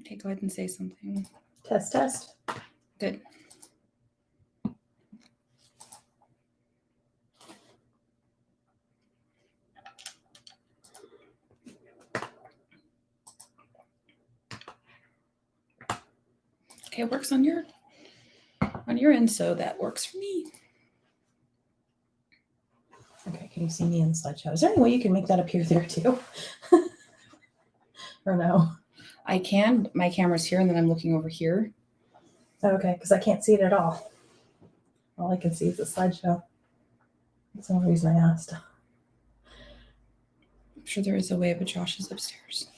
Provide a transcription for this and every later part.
Okay, go ahead and say something. Test, test. Good. Okay, it works on your end, so that works for me. Okay, can you see me in the slideshow? Is there any way you can make that appear there too? Or no? I can. My camera's here, and then I'm looking over here. Okay, because I can't see it at all. All I can see is the slideshow. That's the only reason I asked. I'm sure there is a way, but Josh is upstairs.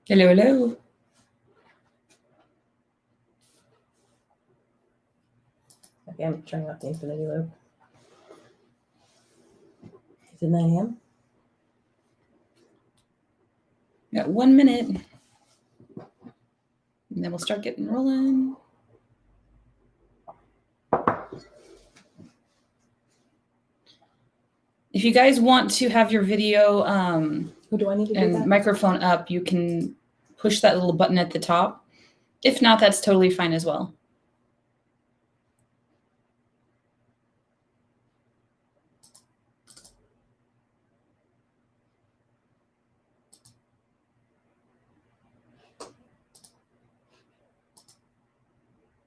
Hello, hello. Okay, I'm turning off the infinity loop. Is it 9 a.m.? Got 1 minute. And then we'll start getting rolling. If you guys want to have your video Who do I need to do and that? microphone up, you can push that little button at the top. If not, that's totally fine as well.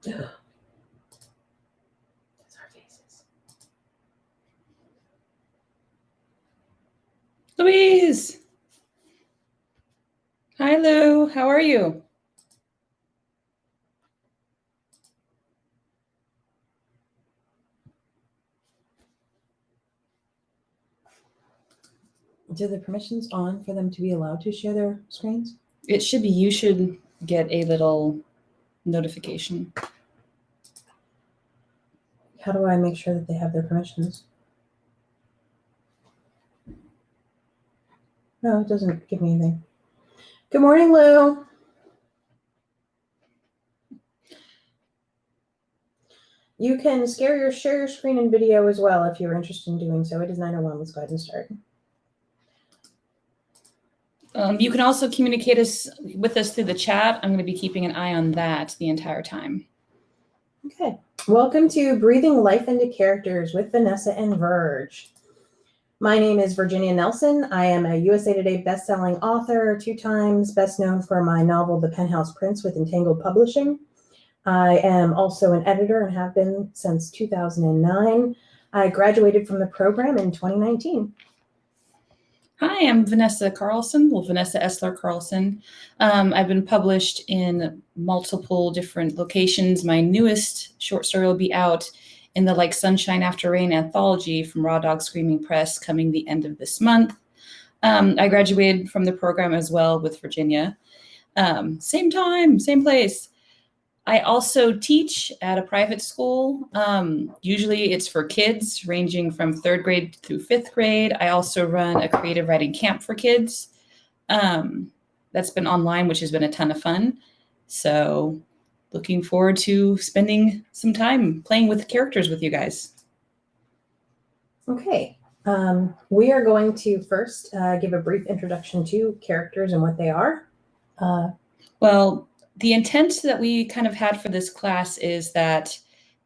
That's our faces. Louise. Hi, Lou. How are you? Do the permissions on for them to be allowed to share their screens? It should be, you should get a little notification. How do I make sure that they have their permissions? No, it doesn't give me anything. Good morning, Lou. You can share your screen and video as well if you're interested in doing so. It is 9:01. Let's go ahead and start. You can also communicate with us through the chat. I'm going to be keeping an eye on that the entire time. Okay. Welcome to Breathing Life into Characters with Vanessa and Verge. My name is Virginia Nelson. I am a USA Today bestselling author, 2 times best known for my novel, The Penthouse Prince with Entangled Publishing. I am also an editor and have been since 2009. I graduated from the program in 2019. Hi, I'm Vanessa Carlson, Vanessa Essler Carlson. I've been published in multiple different locations. My newest short story will be out in the Like Sunshine After Rain anthology from Raw Dog Screaming Press coming the end of this month. I graduated from the program as well with Virginia. Same time, same place. I also teach at a private school. Usually it's for kids ranging from 3rd grade through 5th grade. I also run a creative writing camp for kids. That's been online, which has been a ton of fun. So looking forward to spending some time playing with characters with you guys. Okay. We are going to first give a brief introduction to characters and what they are. Well, the intent that we kind of had for this class is that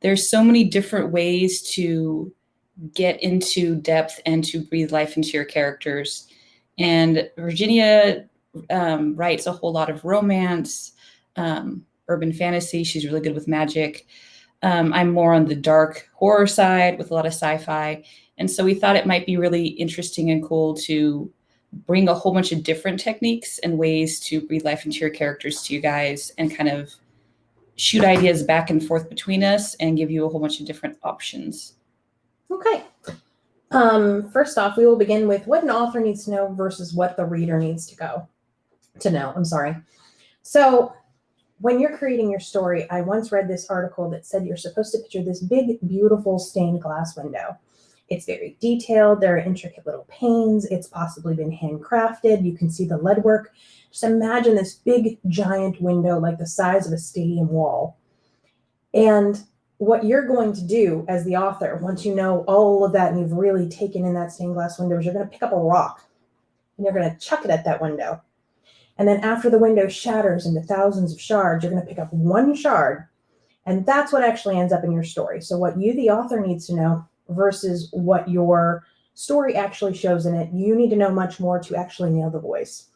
there's so many different ways to get into depth and to breathe life into your characters. And Virginia writes a whole lot of romance, urban fantasy. She's really good with magic. I'm more on the dark horror side with a lot of sci-fi. And so we thought it might be really interesting and cool to bring a whole bunch of different techniques and ways to breathe life into your characters to you guys and kind of shoot ideas back and forth between us and give you a whole bunch of different options. Okay. First off, we will begin with what an author needs to know versus what the reader needs to know. I'm sorry. So when you're creating your story, I once read this article that said you're supposed to picture this big, beautiful stained glass window. It's very detailed. There are intricate little panes. It's possibly been handcrafted. You can see the lead work. Just imagine this big, giant window like the size of a stadium wall. And what you're going to do as the author, once you know all of that and you've really taken in that stained glass window, is you're going to pick up a rock and you're going to chuck it at that window. And then after the window shatters into thousands of shards, you're going to pick up one shard. And that's what actually ends up in your story. So what you, the author, needs to know versus what your story actually shows in it, you need to know much more to actually nail the voice.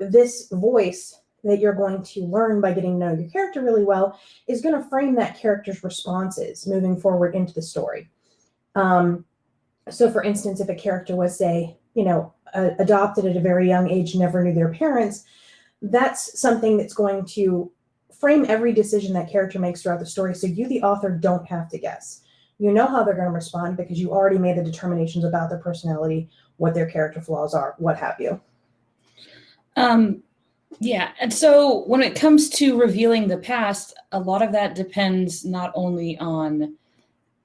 This voice that you're going to learn by getting to know your character really well is going to frame that character's responses moving forward into the story. So for instance, if a character was, say, adopted at a very young age, never knew their parents, that's something that's going to frame every decision that character makes throughout the story. So you, the author, don't have to guess. You know how they're going to respond because you already made the determinations about their personality, what their character flaws are, what have you. Yeah. And so when it comes to revealing the past, a lot of that depends not only on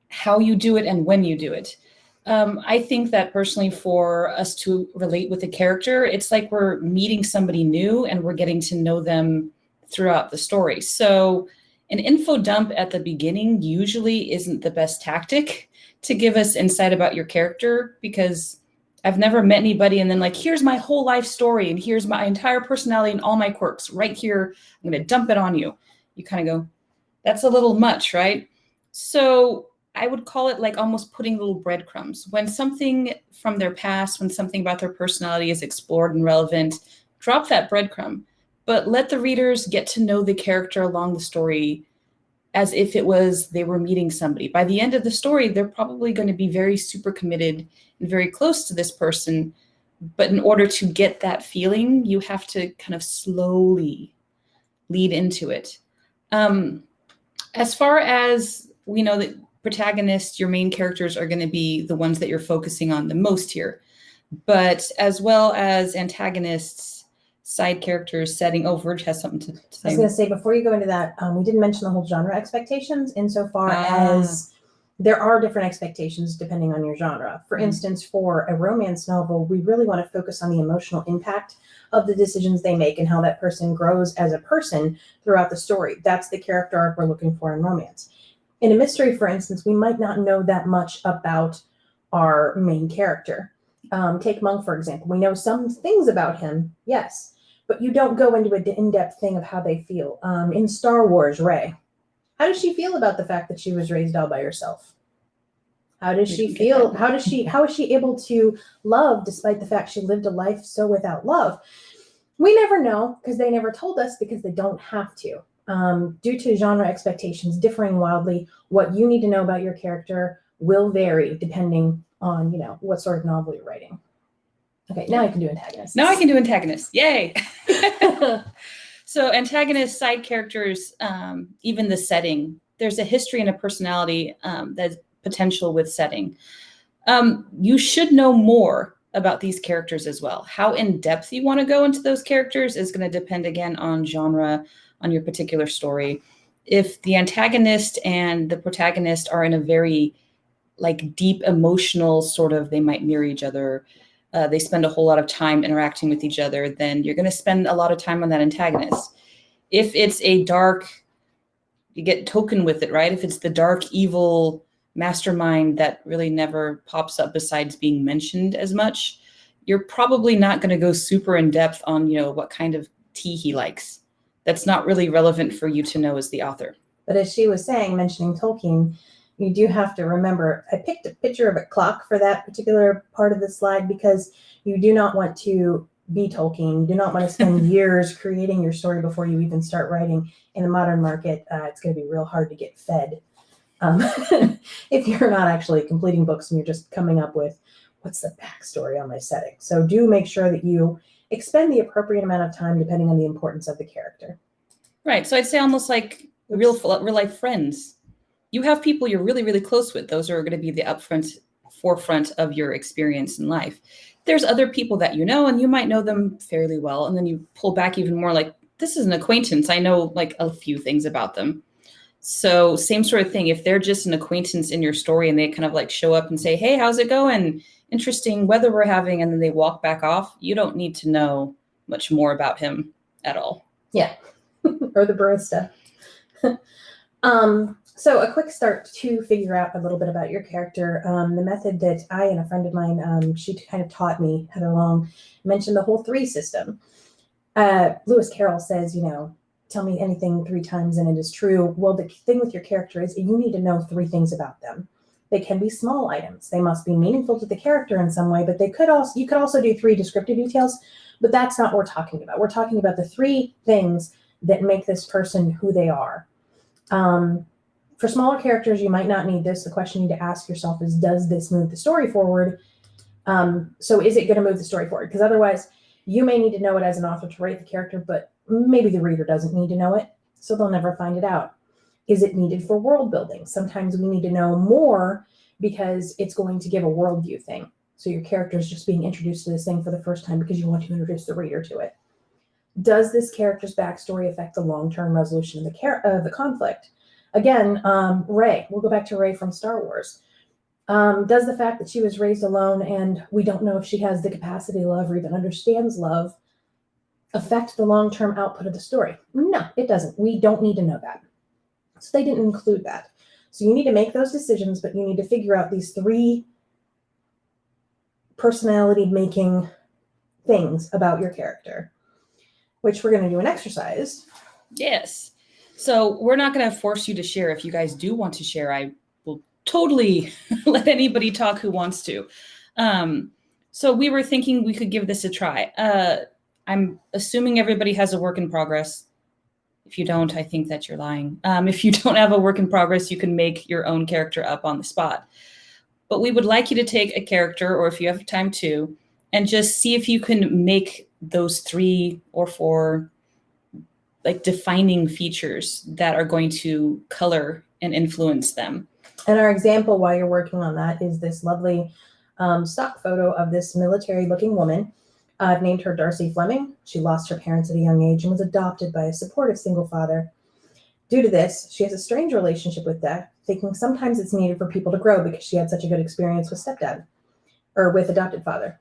how you do it and when you do it. I think that personally for us to relate with a character, it's like we're meeting somebody new and we're getting to know them throughout the story. So an info dump at the beginning usually isn't the best tactic to give us insight about your character, because I've never met anybody and then like, here's my whole life story and here's my entire personality and all my quirks right here. I'm going to dump it on you. You kind of go, that's a little much, right? So I would call it like almost putting little breadcrumbs. When something from their past, when something about their personality is explored and relevant, drop that breadcrumb, but let the readers get to know the character along the story as if it was they were meeting somebody. By the end of the story, they're probably going to be very super committed and very close to this person. But in order to get that feeling, you have to kind of slowly lead into it. As far as we know that protagonists, your main characters are going to be the ones that you're focusing on the most here. But as well as antagonists, side characters, setting. Oh, Verge has something to say. I was going to say, before you go into that, we didn't mention the whole genre expectations insofar as there are different expectations depending on your genre. For instance, for a romance novel, we really want to focus on the emotional impact of the decisions they make and how that person grows as a person throughout the story. That's the character arc we're looking for in romance. In a mystery, for instance, we might not know that much about our main character. Take Monk, for example. We know some things about him, yes, but you don't go into an in-depth thing of how they feel. In Star Wars, Rey. How does she feel about the fact that she was raised all by herself? How does she feel? How is she able to love despite the fact she lived a life so without love? We never know because they never told us because they don't have to. Due to genre expectations differing wildly, what you need to know about your character will vary depending on, what sort of novel you're writing. Okay, now I can do antagonists. Now I can do antagonists. Yay! So antagonists, side characters, even the setting. There's a history and a personality that's potential with setting. You should know more about these characters as well. How in depth you want to go into those characters is going to depend again on genre, on your particular story. If the antagonist and the protagonist are in a very deep emotional sort of, they might mirror each other. They spend a whole lot of time interacting with each other, then you're going to spend a lot of time on that antagonist. If it's a dark, you get Token with it, right? If it's the dark, evil mastermind that really never pops up besides being mentioned as much, you're probably not going to go super in depth on, what kind of tea he likes. That's not really relevant for you to know as the author. But as she was saying, mentioning Tolkien, you do have to remember, I picked a picture of a clock for that particular part of the slide because you do not want to be Tolkien. You do not want to spend years creating your story before you even start writing. In the modern market, it's going to be real hard to get fed if you're not actually completing books and you're just coming up with what's the backstory on my setting. So do make sure that you expend the appropriate amount of time depending on the importance of the character. Right. So I'd say almost like real life friends. You have people you're really, really close with. Those are going to be the forefront of your experience in life. There's other people that you know, and you might know them fairly well. And then you pull back even more this is an acquaintance. I know a few things about them. So same sort of thing. If they're just an acquaintance in your story and they kind of show up and say, hey, how's it going? Interesting weather we're having. And then they walk back off. You don't need to know much more about him at all. Yeah. Or the barista. So a quick start to figure out a little bit about your character. The method that I and a friend of mine, she kind of taught me, Heather Long, mentioned the whole 3 system. Lewis Carroll says, tell me anything 3 times and it is true. Well, the thing with your character is you need to know 3 things about them. They can be small items. They must be meaningful to the character in some way, but you could also do 3 descriptive details, but that's not what we're talking about. We're talking about the 3 things that make this person who they are. For smaller characters, you might not need this. The question you need to ask yourself is, does this move the story forward? So is it going to move the story forward? Because otherwise, you may need to know it as an author to write the character, but maybe the reader doesn't need to know it, so they'll never find it out. Is it needed for world building? Sometimes we need to know more because it's going to give a worldview thing. So your character is just being introduced to this thing for the first time because you want to introduce the reader to it. Does this character's backstory affect the long-term resolution of the conflict? Again, Rey. We'll go back to Rey from Star Wars. Does the fact that she was raised alone and we don't know if she has the capacity to love or even understands love affect the long-term output of the story? No, it doesn't. We don't need to know that. So they didn't include that. So you need to make those decisions, but you need to figure out these 3 personality-making things about your character, which we're going to do an exercise. Yes. So we're not going to force you to share. If you guys do want to share, I will totally let anybody talk who wants to. So we were thinking we could give this a try. I'm assuming everybody has a work in progress. If you don't, I think that you're lying. If you don't have a work in progress, you can make your own character up on the spot. But we would like you to take a character, or if you have time to, and just see if you can make those 3 or 4 defining features that are going to color and influence them. And our example while you're working on that is this lovely stock photo of this military-looking woman. I've named her Darcy Fleming. She lost her parents at a young age and was adopted by a supportive single father. Due to this, she has a strange relationship with death, thinking sometimes it's needed for people to grow because she had such a good experience with stepdad or with adopted father.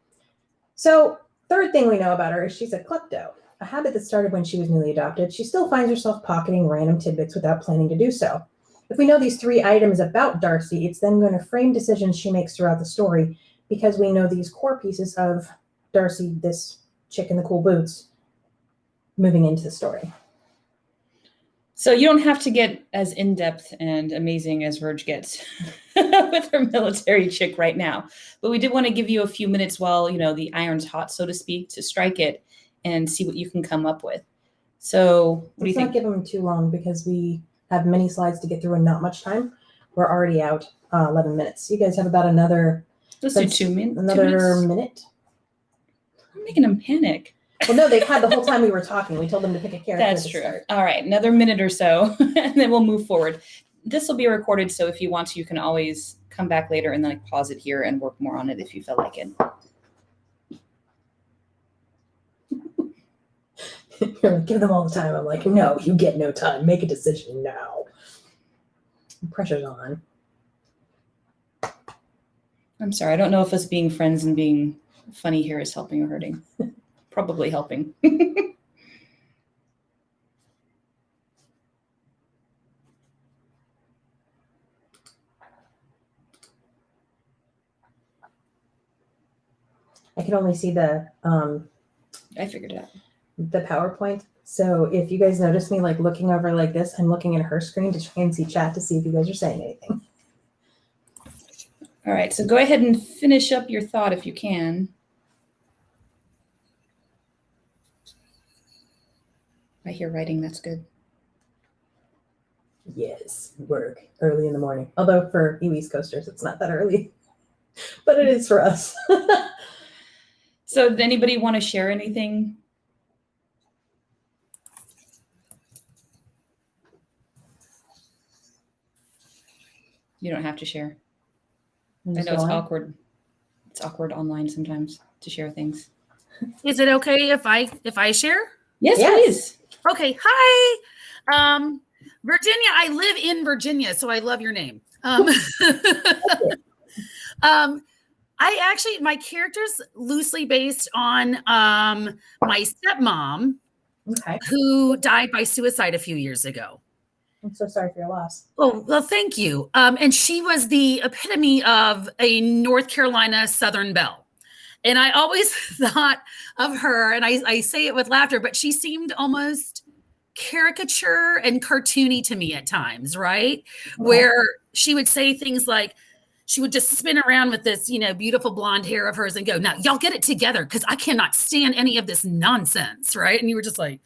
So, third thing we know about her is she's a klepto, a habit that started when she was newly adopted. She still finds herself pocketing random tidbits without planning to do so. If we know these 3 items about Darcy, it's then going to frame decisions she makes throughout the story because we know these core pieces of Darcy, this chick in the cool boots, moving into the story. So you don't have to get as in-depth and amazing as Verge gets with her military chick right now. But we did want to give you a few minutes while, the iron's hot, so to speak, to strike it and see what you can come up with. So what do you think? Let's not give them too long because we have many slides to get through and not much time. We're already out 11 minutes. You guys have about another... Let's do 2 minutes. Another minute? I'm making them panic. Well, no, they've had the whole time we were talking. We told them to pick a character. That's true. All right, another minute or so, and then we'll move forward. This will be recorded, so if you want to, you can always come back later and then pause it here and work more on it if you feel like it. You're like, give them all the time. I'm like, no, you get no time. Make a decision now. The pressure's on. I'm sorry. I don't know if us being friends and being funny here is helping or hurting. Probably helping. I can only see the I figured it out. The PowerPoint. So if you guys notice me like looking over like this, I'm looking at her screen to try and see chat to see if you guys are saying anything. All right, so go ahead and finish up your thought if you can. I hear writing, that's good. Yes, work early in the morning. Although for you East Coasters, it's not that early, but it is for us. So did anybody want to share anything? You don't have to share. I know it's awkward. It's awkward online sometimes to share things. Is it okay if I share? Yes, please. Okay. Hi. Virginia. I live in Virginia, so I love your name. My character's loosely based on my stepmom, who died by suicide a few years ago. I'm so sorry for your loss. Oh, well, thank you. And she was the epitome of a North Carolina Southern belle. And I always thought of her, and I say it with laughter, but she seemed almost caricature and cartoony to me at times, right? Where she would say things like, she would just spin around with this, beautiful blonde hair of hers and go, now y'all get it together because I cannot stand any of this nonsense, right? And you were just like,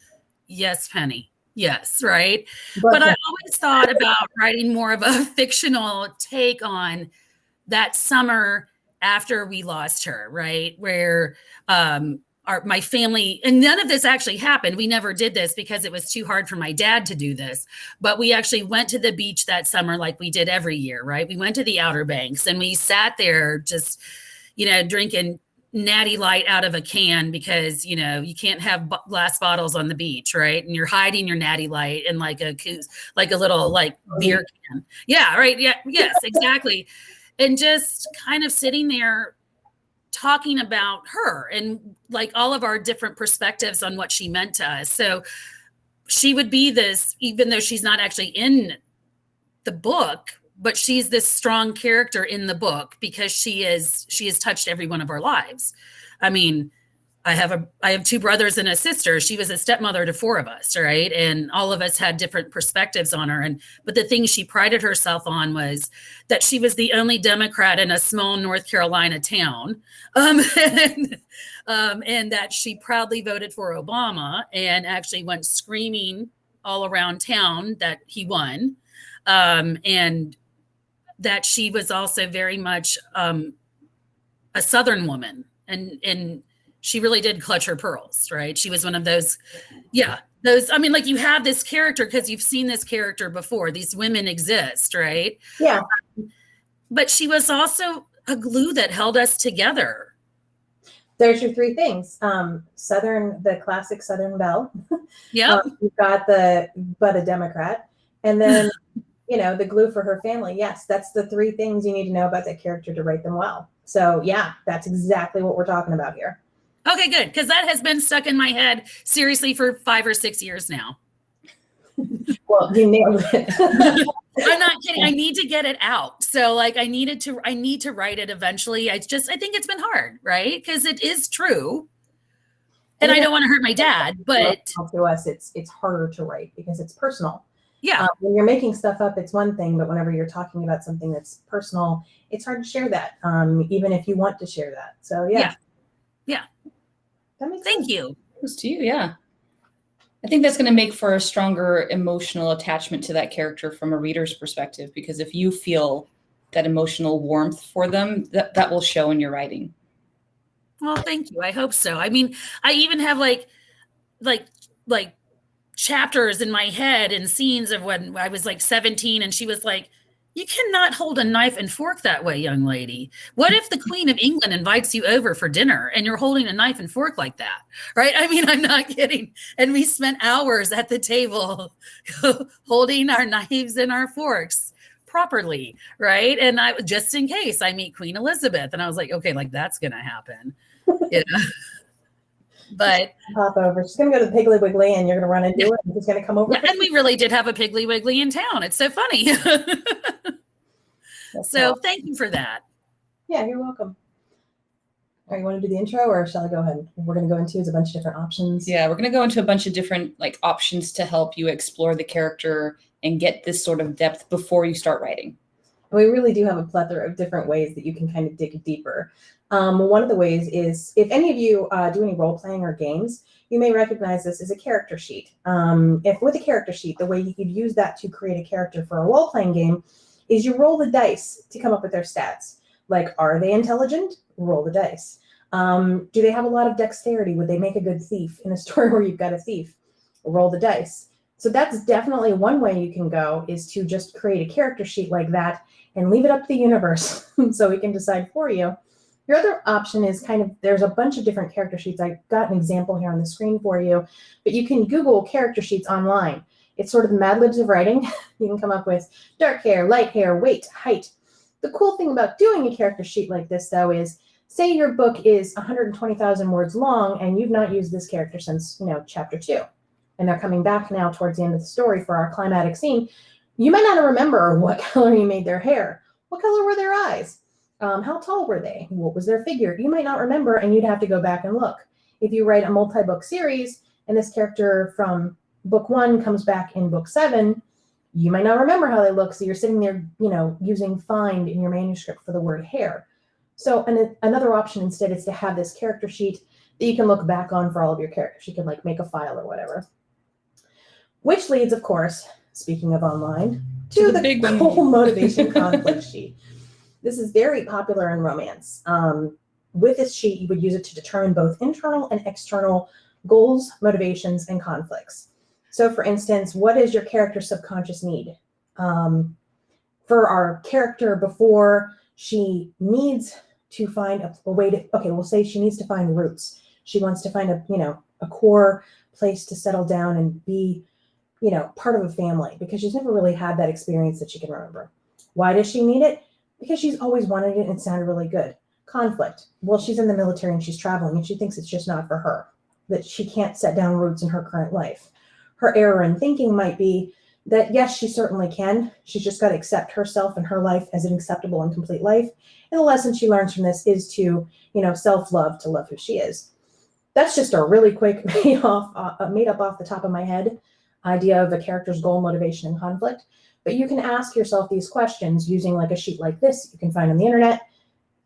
yes, Penny. Yes, right. But I always thought about writing more of a fictional take on that summer after we lost her, right? Where my family, and none of this actually happened. We never did this because it was too hard for my dad to do this. But we actually went to the beach that summer like we did every year, right? We went to the Outer Banks and we sat there just, drinking Natty Light out of a can because, you can't have glass bottles on the beach, right? And you're hiding your Natty Light in like a little beer can. Yeah, right. Yeah, yes, exactly. And just kind of sitting there talking about her and like all of our different perspectives on what she meant to us. So she would be this, even though she's not actually in the book, but she's this strong character in the book because she has touched every one of our lives. I mean, I have 2 brothers and a sister. She was a stepmother to 4 of us, right? And all of us had different perspectives on her. But the thing she prided herself on was that she was the only Democrat in a small North Carolina town, and that she proudly voted for Obama and actually went screaming all around town that he won, and that she was also very much a Southern woman, and she really did clutch her pearls, right? She was one of those, you have this character because you've seen this character before. These women exist, right? Yeah. But she was also a glue that held us together. There's your 3 things. The classic Southern belle. Yeah. You've got but a Democrat. And then, the glue for her family. Yes, that's the 3 things you need to know about that character to write them well. So yeah, that's exactly what we're talking about here. Okay, good. Because that has been stuck in my head seriously for 5 or 6 years now. Well, you nailed it. I'm not kidding. I need to get it out. So like I need to write it eventually. I think it's been hard, right? Because it is true. And I don't want to hurt my dad, but to us, it's harder to write because it's personal. Yeah. When you're making stuff up, it's one thing, but whenever you're talking about something that's personal, it's hard to share that, even if you want to share that. So yeah. That makes sense. Thank you. Kudos to you. Yeah. I think that's going to make for a stronger emotional attachment to that character from a reader's perspective, because if you feel that emotional warmth for them, that will show in your writing. Well, thank you. I hope so. I mean, I even have like chapters in my head and scenes of when I was like 17 and she was like, "You cannot hold a knife and fork that way, young lady. What if the Queen of England invites you over for dinner and you're holding a knife and fork like that?" Right? I mean, I'm not kidding. And we spent hours at the table holding our knives and our forks properly, right? And I just in case I meet Queen Elizabeth, and I was like, okay, like that's gonna happen. Yeah. But pop over. She's gonna go to the Piggly Wiggly, and you're gonna run into it, and she's gonna come over. Yeah, and we really did have a Piggly Wiggly in town. It's so funny. So thank you for that. Yeah, you're welcome. All right, you want to do the intro, or shall I go ahead? We're going to go into a bunch of different options. Yeah, we're going to go into a bunch of different options to help you explore the character and get this sort of depth before you start writing. We really do have a plethora of different ways that you can kind of dig deeper. One of the ways is, if any of you do any role playing or games, you may recognize this as a character sheet. If with a character sheet, the way you could use that to create a character for a role playing game is you roll the dice to come up with their stats. Like, are they intelligent? Roll the dice. Do they have a lot of dexterity? Would they make a good thief in a story where you've got a thief? Roll the dice. So that's definitely one way you can go, is to just create a character sheet like that and leave it up to the universe so we can decide for you. Your other option is there's a bunch of different character sheets. I got an example here on the screen for you, but you can Google character sheets online. It's sort of the Mad Libs of writing. You can come up with dark hair, light hair, weight, height. The cool thing about doing a character sheet like this, though, is say your book is 120,000 words long and you've not used this character since, chapter 2. And they're coming back now towards the end of the story for our climatic scene. You might not remember what color you made their hair. What color were their eyes? How tall were they? What was their figure? You might not remember, and you'd have to go back and look. If you write a multi-book series and this character from book 1 comes back in book 7, you might not remember how they look. So you're sitting there, using find in your manuscript for the word hair. So another option instead is to have this character sheet that you can look back on for all of your characters. You can make a file or whatever. Which leads, of course, speaking of online, to the big goal motivation conflict sheet. This is very popular in romance. With this sheet, you would use it to determine both internal and external goals, motivations, and conflicts. So for instance, what is your character's subconscious need? For our character, before she needs to find a way to, we'll say she needs to find roots. She wants to find a core place to settle down and be, part of a family, because she's never really had that experience that she can remember. Why does she need it? Because she's always wanted it and it sounded really good. Conflict. Well, she's in the military and she's traveling and she thinks it's just not for her, that she can't set down roots in her current life. Her error in thinking might be that, yes, she certainly can. She's just got to accept herself and her life as an acceptable and complete life. And the lesson she learns from this is to, self-love, to love who she is. That's just a really quick made up off the top of my head idea of a character's goal, motivation, and conflict. But you can ask yourself these questions using a sheet like this you can find on the internet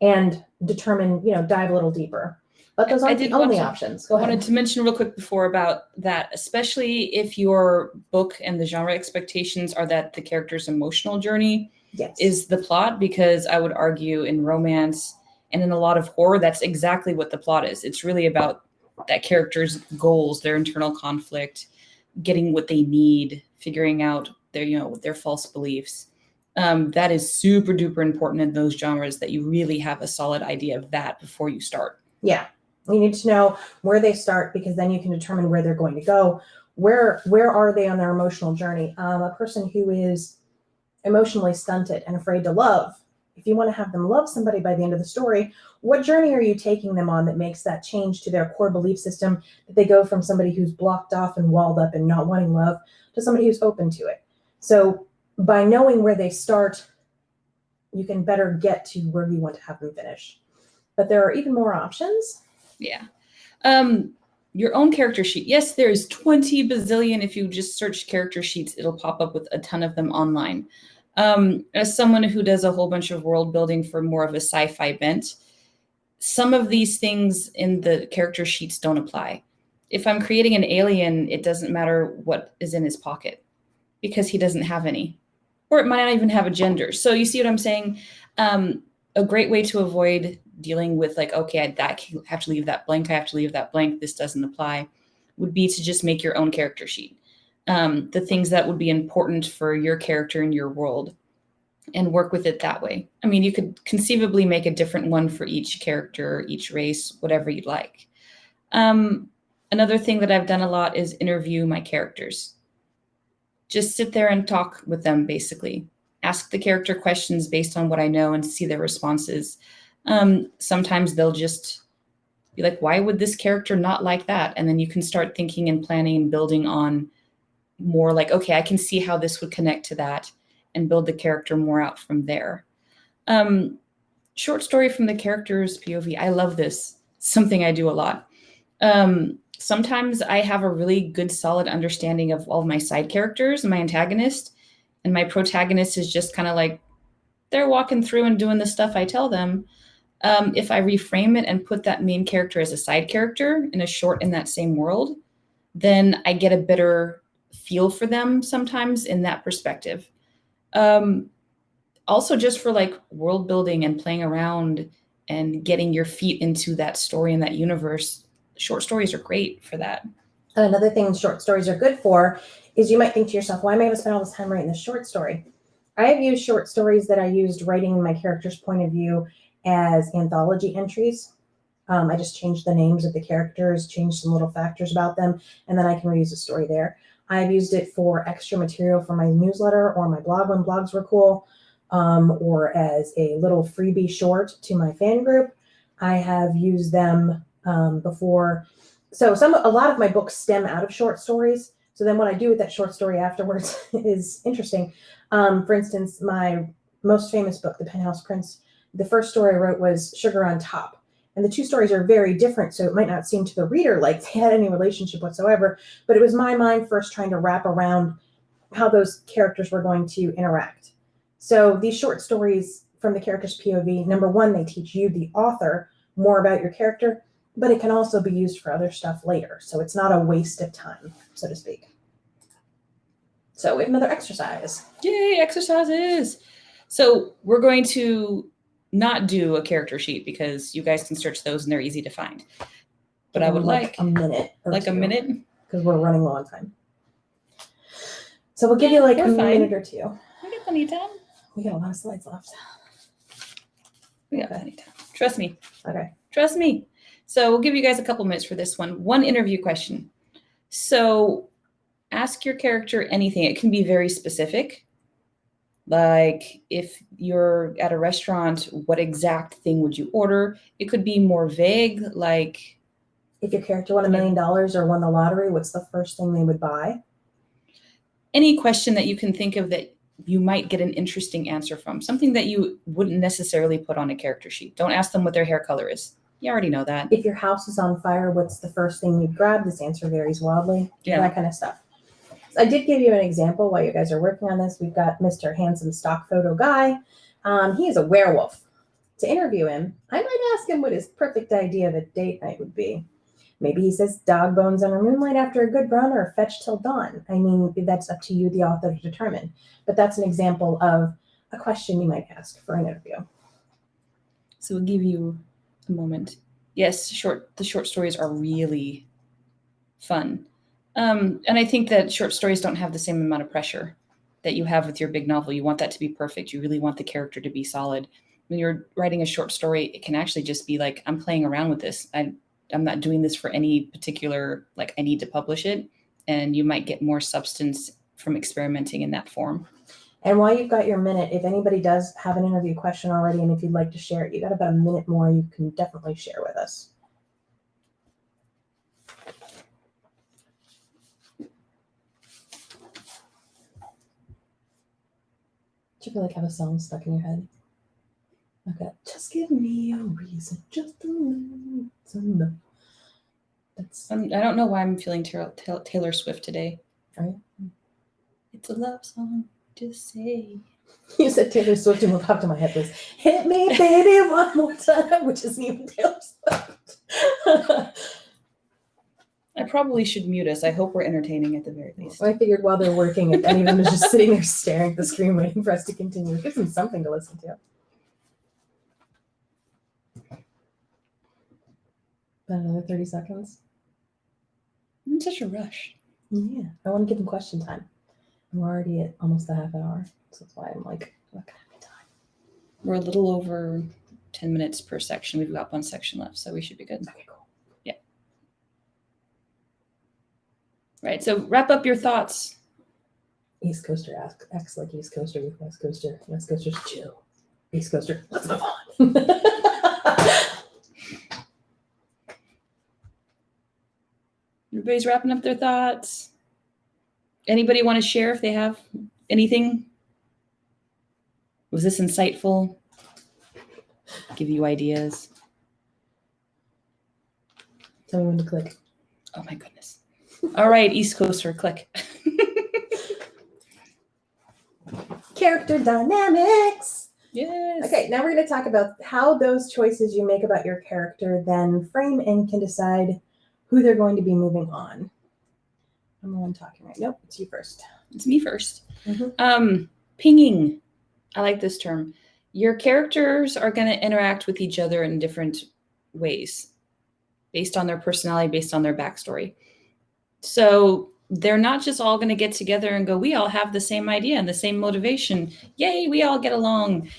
and determine, dive a little deeper. But those aren't the only options. Go ahead. I wanted to mention real quick before about that, especially if your book and the genre expectations are that the character's emotional journey is the plot, because I would argue in romance and in a lot of horror, that's exactly what the plot is. It's really about that character's goals, their internal conflict, getting what they need, figuring out their false beliefs. That is super duper important in those genres, that you really have a solid idea of that before you start. Yeah. You need to know where they start, because then you can determine where they're going to go. Where are they on their emotional journey? A person who is emotionally stunted and afraid to love, if you want to have them love somebody by the end of the story, what journey are you taking them on that makes that change to their core belief system, that they go from somebody who's blocked off and walled up and not wanting love to somebody who's open to it? So by knowing where they start, you can better get to where you want to have them finish. But there are even more options. Yeah. Your own character sheet. Yes, there's 20 bazillion. If you just search character sheets, it'll pop up with a ton of them online. As someone who does a whole bunch of world building for more of a sci-fi bent, some of these things in the character sheets don't apply. If I'm creating an alien, it doesn't matter what is in his pocket because he doesn't have any, or it might not even have a gender. So you see what I'm saying? A great way to avoid dealing with like, okay, I have to leave that blank. I have to leave that blank. This doesn't apply, would be to just make your own character sheet. The things that would be important for your character in your world and work with it that way. I mean, you could conceivably make a different one for each character, each race, whatever you'd like. Another thing that I've done a lot is interview my characters. Just sit there and talk with them, basically. Ask the character questions based on what I know and see their responses. Sometimes they'll just be like, why would this character not like that? And then you can start thinking and planning and building on more like, okay, I can see how this would connect to that and build the character more out from there. Short story from the character's POV. I love this. Something I do a lot. Sometimes I have a really good, solid understanding of all of my side characters and my antagonist, and my protagonist is just kind of like, they're walking through and doing the stuff I tell them. If I reframe it and put that main character as a side character in a short in that same world, then I get a better feel for them sometimes in that perspective. Also just for like world building and playing around and getting your feet into that story and that universe, short stories are great for that. Another thing short stories are good for is you might think to yourself, why am I going to spend all this time writing this short story? I have used short stories that I used writing my character's point of view as anthology entries. I just changed the names of the characters, changed some little factors about them, and then I can reuse the story there. I've used it for extra material for my newsletter or my blog when blogs were cool, or as a little freebie short to my fan group. I have used them before. So a lot of my books stem out of short stories. So then what I do with that short story afterwards is interesting. For instance, my most famous book, The Penthouse Prince, the first story I wrote was Sugar on Top. And the two stories are very different, so it might not seem to the reader like they had any relationship whatsoever, but it was my mind first trying to wrap around how those characters were going to interact. So these short stories from the character's POV, number one, they teach you, the author, more about your character, but it can also be used for other stuff later. So it's not a waste of time, so to speak. So we have another exercise. Yay, exercises. So we're going to not do a character sheet because you guys can search those and they're easy to find. But I would like a minute or like two, a minute because we're running low on time. So we'll give you like a minute or two. We got plenty of time. We got a lot of slides left. We got plenty of time. Trust me. Okay. Trust me. So we'll give you guys a couple minutes for this one. One interview question. So ask your character anything. It can be very specific. Like if you're at a restaurant, what exact thing would you order? It could be more vague, like if your character won $1 million or won the lottery, what's the first thing they would buy? Any question that you can think of that you might get an interesting answer from, something that you wouldn't necessarily put on a character sheet. Don't ask them what their hair color is. You already know that. If your house is on fire, what's the first thing you'd grab? This answer varies wildly. Yeah. That kind of stuff. I did give you an example while you guys are working on this. We've got Mr. Handsome Stock Photo Guy. He is a werewolf. To interview him, I might ask him what his perfect idea of a date night would be. Maybe he says dog bones under moonlight after a good run or fetch till dawn. I mean, that's up to you, the author, to determine. But that's an example of a question you might ask for an interview. So we'll give you a moment. Yes, the short stories are really fun. And I think that short stories don't have the same amount of pressure that you have with your big novel. You want that to be perfect. You really want the character to be solid. When you're writing a short story, it can actually just be like, I'm playing around with this. I'm not doing this for any particular, like I need to publish it. and you might get more substance from experimenting in that form. And while you've got your minute, if anybody does have an interview question already, and if you'd like to share it, you got about a minute more, you can definitely share with us. Do you feel like have a song stuck in your head? Okay. Just give me a reason, just a reason. That's I don't know why I'm feeling Taylor Swift today. right. It's a love song to say. You said Taylor Swift, and what popped in my head was "Hit Me, Baby, One More Time," which isn't even Taylor Swift. I probably should mute us. I hope we're entertaining at the very least. I figured while they're working, if any of them is just sitting there staring at the screen waiting for us to continue, it gives them something to listen to. About another 30 seconds. I'm in such a rush. Yeah, I want to give them question time. I'm already at almost a half an hour, so that's why I'm like, I'm not gonna have time. We're a little over 10 minutes per section. We've got one section left, so we should be good. Okay, cool. Right, so wrap up your thoughts. East Coaster acts like East Coaster, West Coaster. West Coaster's chill. East Coaster, let's move on. Everybody's wrapping up their thoughts. Anybody want to share if they have anything? Was this insightful? Give you ideas? Tell me when to click. Oh my goodness. All right, East Coaster, click. Character dynamics. Yes. Okay, now we're going to talk about how those choices you make about your character then frame and can decide who they're going to be moving on. I'm the one talking right. Nope, it's you first. It's me first. Mm-hmm. Pinging. I like this term. Your characters are going to interact with each other in different ways based on their personality, based on their backstory. So they're not just all going to get together and go, we all have the same idea and the same motivation. Yay, we all get along.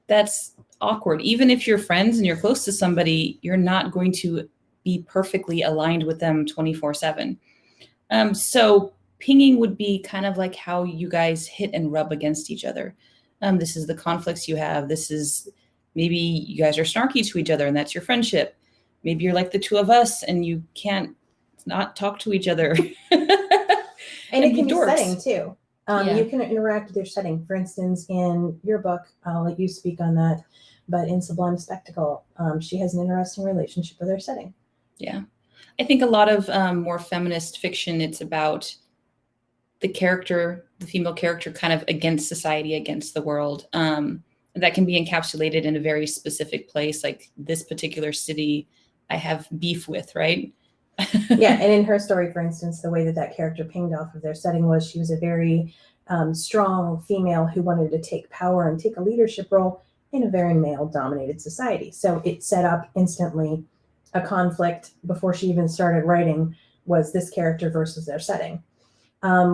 That's awkward. Even if you're friends and you're close to somebody, you're not going to be perfectly aligned with them 24/7. So pinging would be kind of like how you guys hit and rub against each other. This is the conflicts you have. This is maybe you guys are snarky to each other and that's your friendship. Maybe you're like the two of us and you can't not talk to each other. And it can be dorks. setting too. Yeah. You can interact with your setting. For instance, in your book, I'll let you speak on that, but in Sublime Spectacle, she has an interesting relationship with her setting. Yeah. I think a lot of more feminist fiction, it's about the character, the female character kind of against society, against the world. That can be encapsulated in a very specific place, like this particular city I have beef with, right? Yeah, and in her story, for instance, the way that character pinged off of their setting was she was a very strong female who wanted to take power and take a leadership role in a very male-dominated society. So it set up instantly a conflict before she even started writing was this character versus their setting,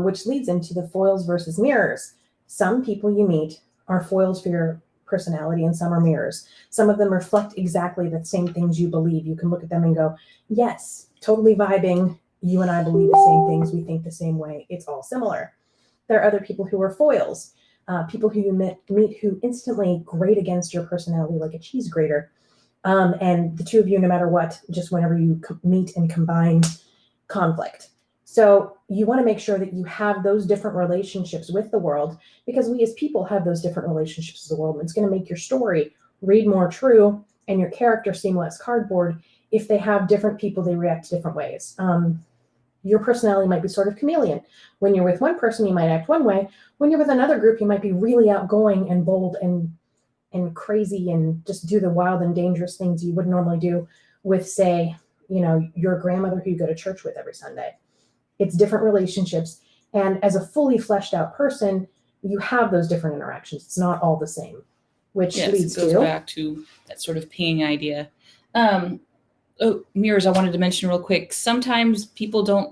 which leads into the foils versus mirrors. Some people you meet are foils for your personality and some are mirrors. Some of them reflect exactly the same things you believe. You can look at them and go, yes, totally vibing. You and I believe the same things. We think the same way. It's all similar. There are other people who are foils, people who you meet who instantly grate against your personality like a cheese grater. And the two of you, no matter what, just whenever you meet and combine, conflict. So you want to make sure that you have those different relationships with the world because we as people have those different relationships with the world. And it's going to make your story read more true and your character seem less cardboard if they have different people, they react different ways. Your personality might be sort of chameleon. When you're with one person, you might act one way. When you're with another group, you might be really outgoing and bold and crazy and just do the wild and dangerous things you would normally do with, say, your grandmother who you go to church with every Sunday. It's different relationships. And as a fully fleshed out person, you have those different interactions. It's not all the same, which leads it goes back to that sort of pinging idea. Mirrors, I wanted to mention real quick. Sometimes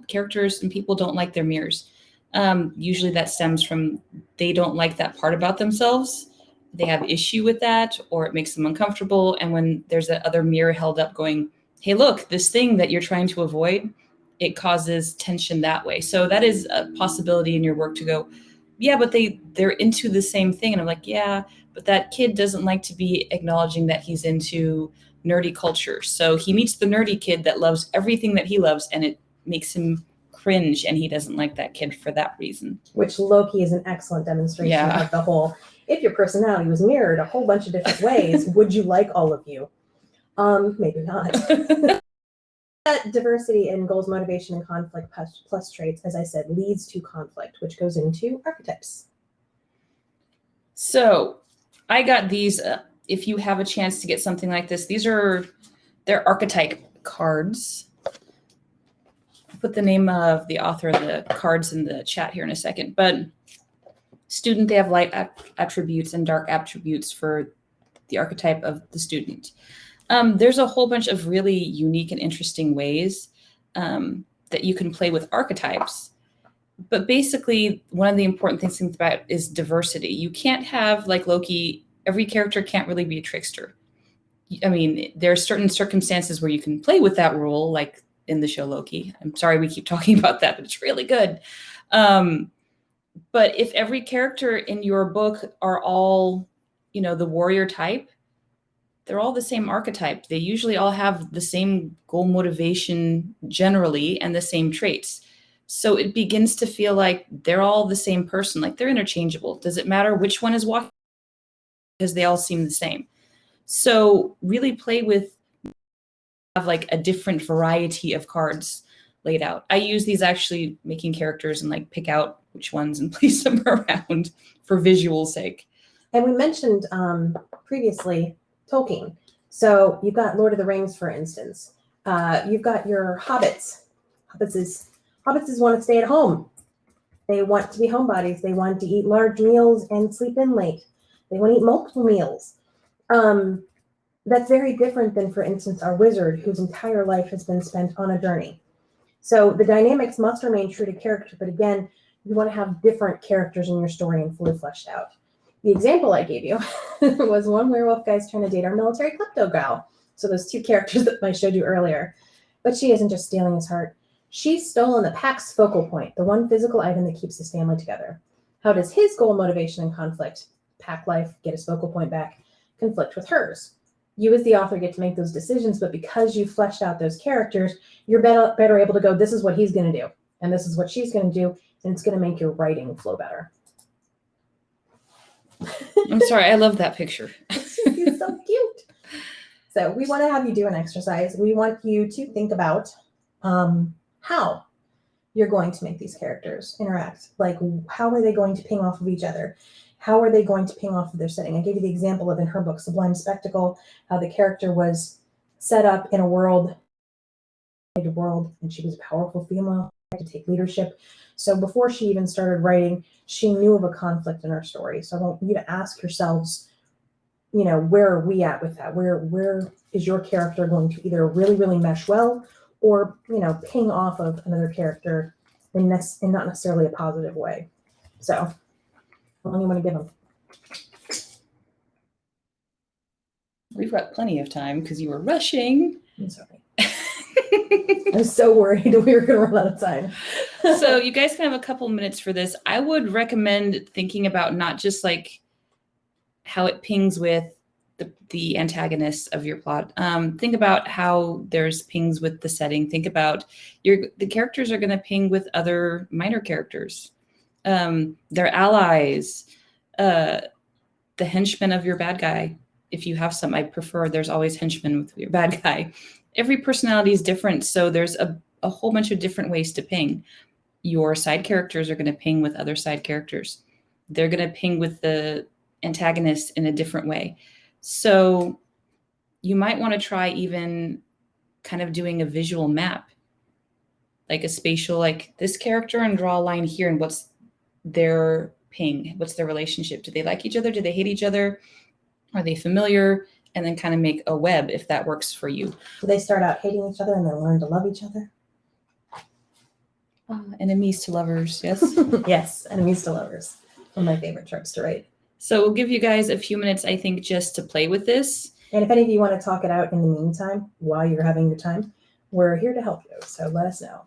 characters and people don't like their mirrors. Usually that stems from they don't like that part about themselves. They have issue with that, or it makes them uncomfortable. And when there's that other mirror held up going, hey, look, this thing that you're trying to avoid, it causes tension that way. So that is a possibility in your work to go, yeah, but they're into the same thing. And I'm like, yeah, but that kid doesn't like to be acknowledging that he's into nerdy culture. So he meets the nerdy kid that loves everything that he loves, and it makes him cringe, and he doesn't like that kid for that reason. Which Loki is an excellent demonstration Yeah. of the whole, if your personality was mirrored a whole bunch of different ways, would you like all of you? Maybe not. Diversity in goals, motivation, and conflict plus traits, as I said, leads to conflict, which goes into archetypes. So I got these. If you have a chance to get something like this, they're archetype cards. I'll put the name of the author of the cards in the chat here in a second. But student, they have light attributes and dark attributes for the archetype of the student. There's a whole bunch of really unique and interesting ways that you can play with archetypes. But basically, one of the important things to think about is diversity. You can't have, like Loki, every character can't really be a trickster. I mean, there are certain circumstances where you can play with that rule, like in the show Loki. I'm sorry we keep talking about that, but it's really good. But if every character in your book are all, the warrior type, they're all the same archetype. They usually all have the same goal motivation generally and the same traits. So it begins to feel like they're all the same person, like they're interchangeable. Does it matter which one is walking? Because they all seem the same. So really play with, have like a different variety of cards laid out. I use these actually making characters and like pick out which ones and place them around for visual sake. And we mentioned previously Tolkien. So you've got Lord of the Rings, for instance. You've got your hobbits. Hobbits want to stay at home. They want to be homebodies. They want to eat large meals and sleep in late. They want to eat multiple meals. That's very different than, for instance, our wizard, whose entire life has been spent on a journey. So the dynamics must remain true to character, but again, you want to have different characters in your story and fully fleshed out. The example I gave you was one werewolf guy's trying to date our military klepto gal. So those two characters that I showed you earlier. But she isn't just stealing his heart. She's stolen the pack's focal point, the one physical item that keeps his family together. How does his goal, motivation, and conflict, pack life, get his focal point back, conflict with hers? You as the author get to make those decisions, but because you fleshed out those characters, you're better able to go, this is what he's going to do, and this is what she's going to do, and it's going to make your writing flow better. I'm sorry, I love that picture. It's so cute. So we want to have you do an exercise. We want you to think about how you're going to make these characters interact. Like, how are they going to ping off of each other? How are they going to ping off of their setting? I gave you the example of in her book, Sublime Spectacle, how the character was set up in a world, and she was a powerful female to take leadership. So before she even started writing, she knew of a conflict in her story. So I want you to ask yourselves, where are we at with that? Where is your character going to either really, really mesh well, or, ping off of another character in not necessarily a positive way? So how long do you want to give them? We've got plenty of time because you were rushing. I'm sorry. I was so worried that we were going to run out of time. So you guys can have a couple minutes for this. I would recommend thinking about not just like how it pings with the antagonists of your plot. Think about how there's pings with the setting. Think about the characters are going to ping with other minor characters. Their allies, the henchmen of your bad guy. If you have some, I prefer there's always henchmen with your bad guy. Every personality is different, so there's a whole bunch of different ways to ping. Your side characters are going to ping with other side characters. They're going to ping with the antagonist in a different way. So you might want to try even kind of doing a visual map, like a spatial, like this character, and draw a line here, and what's their ping? What's their relationship? Do they like each other? Do they hate each other? Are they familiar? And then kind of make a web if that works for you. Do they start out hating each other and then learn to love each other? Enemies to lovers, yes? Yes, enemies to lovers. One of my favorite tropes to write. So we'll give you guys a few minutes, I think, just to play with this. And if any of you want to talk it out in the meantime, while you're having your time, we're here to help you. So let us know.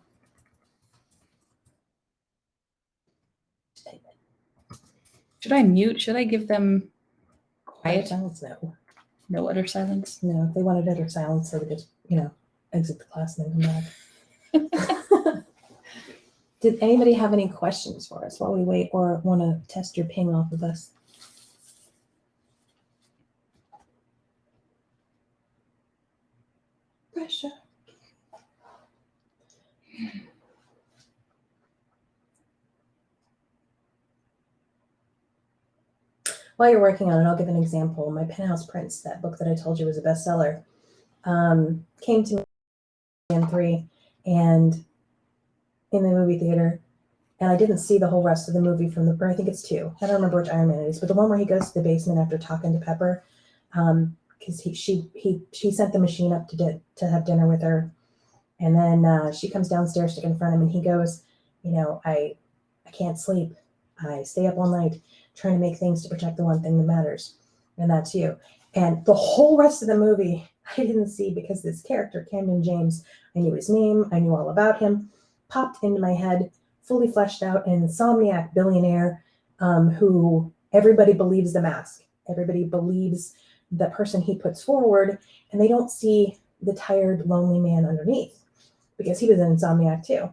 Should I mute? Should I give them Utter quiet? silence, no. No utter silence? No, if they wanted utter silence, they would just, exit the class and then come back. Did anybody have any questions for us while we wait or want to test your ping off of us? Pressure. While you're working on it, I'll give an example. My Penthouse Prince, that book that I told you was a bestseller, came to me in 3 and in the movie theater, and I didn't see the whole rest of the movie or I think it's 2. I don't remember which Iron Man it is, but the one where he goes to the basement after talking to Pepper, because she sent the machine up to have dinner with her, and then she comes downstairs to confront him, and he goes, I can't sleep. I stay up all night trying to make things to protect the one thing that matters, and that's you. And the whole rest of the movie I didn't see because this character, Camden James, I knew his name, I knew all about him, popped into my head, fully fleshed out, an insomniac billionaire who everybody believes the mask. Everybody believes the person he puts forward, and they don't see the tired, lonely man underneath because he was an insomniac too.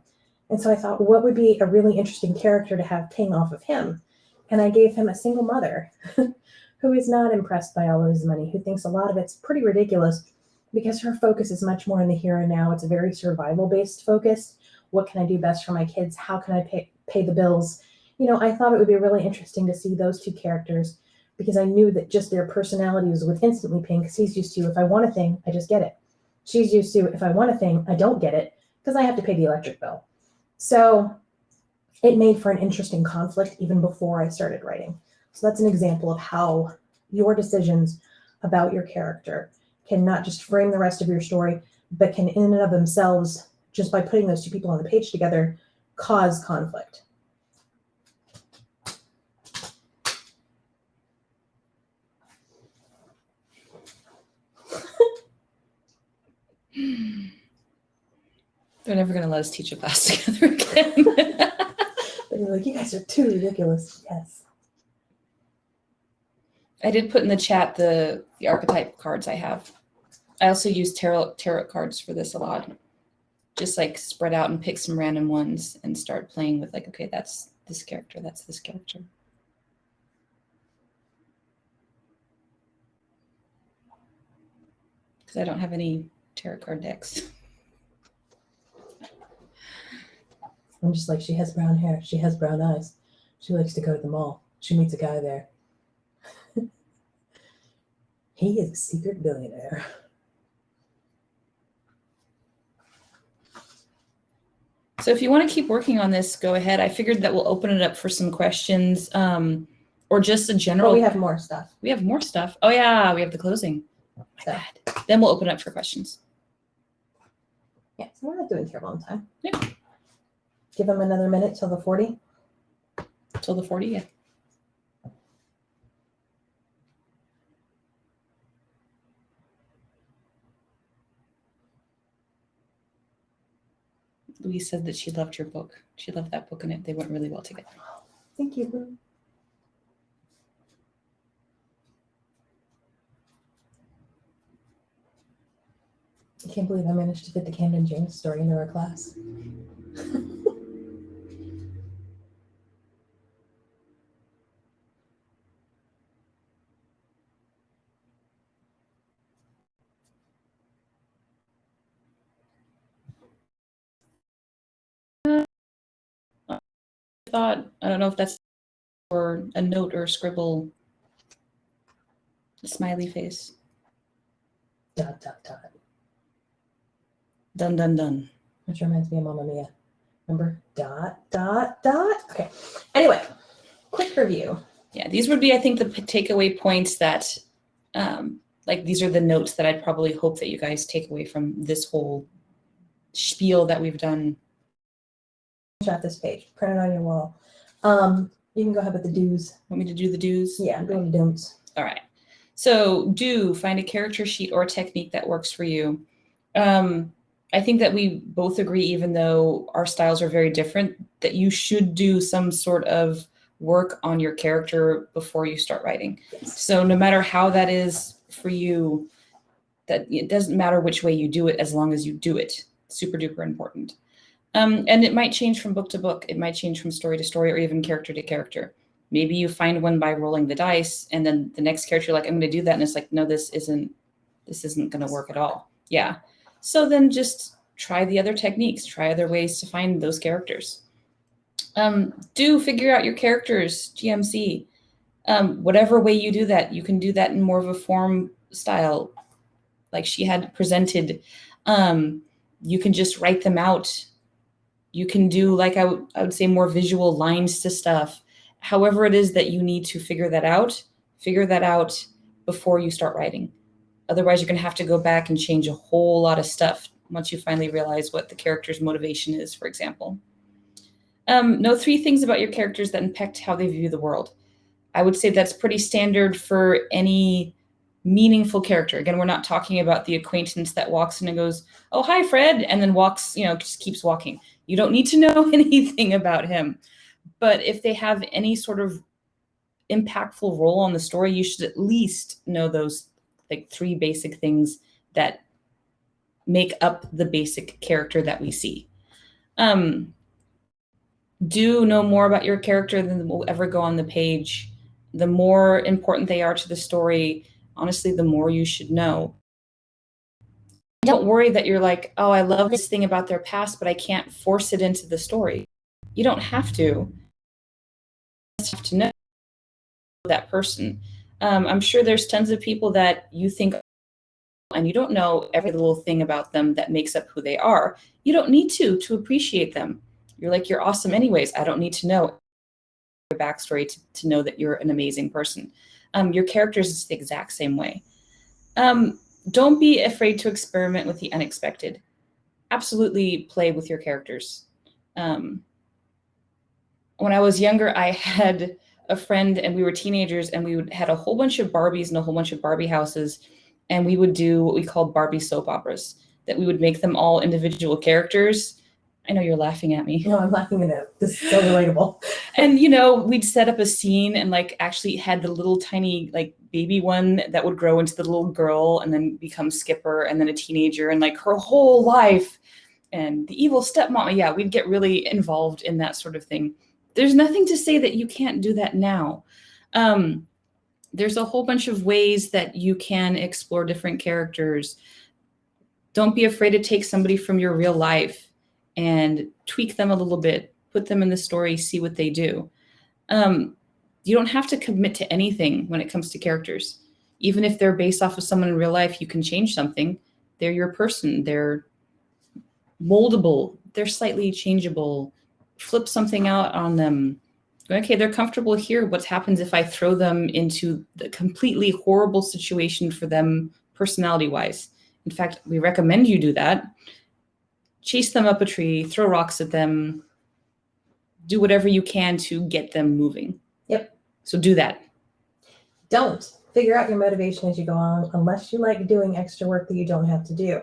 And so I thought, what would be a really interesting character to have ping off of him? And I gave him a single mother who is not impressed by all of his money, who thinks a lot of it's pretty ridiculous because her focus is much more in the here and now. It's a very survival-based focus. What can I do best for my kids? How can I pay the bills? I thought it would be really interesting to see those 2 characters because I knew that just their personalities would instantly ping because he's used to, if I want a thing, I just get it. She's used to, if I want a thing, I don't get it because I have to pay the electric bill. So it made for an interesting conflict even before I started writing. So that's an example of how your decisions about your character can not just frame the rest of your story, but can in and of themselves, just by putting those 2 people on the page together, cause conflict. They're never going to let us teach a class together again. They're like, you guys are too ridiculous. Yes. I did put in the chat the archetype cards I have. I also use tarot cards for this a lot. Just like spread out and pick some random ones and start playing with like, okay, that's this character, that's this character. Because I don't have any tarot card decks. I'm just like, she has brown hair. She has brown eyes. She likes to go to the mall. She meets a guy there. He is a secret billionaire. So if you want to keep working on this, go ahead. I figured that we'll open it up for some questions or just a general. Well, we have more stuff. We have more stuff. Oh, yeah, we have the closing. My bad. Then we'll open up for questions. Yeah, so we're not doing terrible on time. Yeah. Give them another minute till the 40. Till the 40, yeah. Louise said that she loved your book. She loved that book, and they went really well together. Thank you. I can't believe I managed to fit the Camden James story into our class. Thought, I don't know if that's or a note or a scribble, a smiley face. ... Dun, dun, dun. Which reminds me of Mamma Mia. Remember? ... Okay. Anyway, quick review. Yeah, these would be, I think, the takeaway points that, like, these are the notes that I'd probably hope that you guys take away from this whole spiel that we've done. Shot this page, print it on your wall. You can go ahead with the do's. Want me to do the do's? Yeah, I'm doing the don'ts. All right. So find a character sheet or technique that works for you. I think that we both agree, even though our styles are very different, that you should do some sort of work on your character before you start writing. Yes. So no matter how that is for you, that it doesn't matter which way you do it as long as you do it. Super duper important. And it might change from book to book. It might change from story to story or even character to character. Maybe you find one by rolling the dice and then the next character, you're like, I'm going to do that. And it's like, no, this isn't going to work at all. Yeah. So then just try the other techniques, try other ways to find those characters. Do figure out your characters, GMC. Whatever way you do that, you can do that in more of a form style, like she had presented. You can just write them out. You can do, like I would say, more visual lines to stuff. However it is that you need to figure that out before you start writing. Otherwise, you're going to have to go back and change a whole lot of stuff once you finally realize what the character's motivation is, for example. Know 3 things about your characters that impact how they view the world. I would say that's pretty standard for any meaningful character. Again, we're not talking about the acquaintance that walks in and goes, oh, hi, Fred, and then walks, just keeps walking. You don't need to know anything about him. But if they have any sort of impactful role on the story, you should at least know those 3 basic things that make up the basic character that we see. Do know more about your character than will ever go on the page. The more important they are to the story, honestly, the more you should know. Don't worry that you're like, oh, I love this thing about their past, but I can't force it into the story. You don't have to. You just have to know that person. I'm sure there's tons of people that you think, and you don't know every little thing about them that makes up who they are. You don't need to appreciate them. You're like, you're awesome anyways. I don't need to know your backstory to know that you're an amazing person. Your characters is the exact same way. Don't be afraid to experiment with the unexpected. Absolutely play with your characters. When I was younger, I had a friend and we were teenagers and we had a whole bunch of Barbies and a whole bunch of Barbie houses. And we would do what we called Barbie soap operas, that we would make them all individual characters. I know you're laughing at me. No, I'm laughing at it. This is so relatable. And, we'd set up a scene and actually had the little tiny baby one that would grow into the little girl and then become Skipper and then a teenager and her whole life and the evil stepmom. Yeah, we'd get really involved in that sort of thing. There's nothing to say that you can't do that now. There's a whole bunch of ways that you can explore different characters. Don't be afraid to take somebody from your real life and tweak them a little bit, put them in the story, see what they do. You don't have to commit to anything when it comes to characters. Even if they're based off of someone in real life, you can change something. They're your person. They're moldable. They're slightly changeable. Flip something out on them. Okay, they're comfortable here. What happens if I throw them into the completely horrible situation for them personality-wise? In fact, we recommend you do that. Chase them up a tree, throw rocks at them, do whatever you can to get them moving. Yep. So do that. Don't figure out your motivation as you go on unless you like doing extra work that you don't have to do.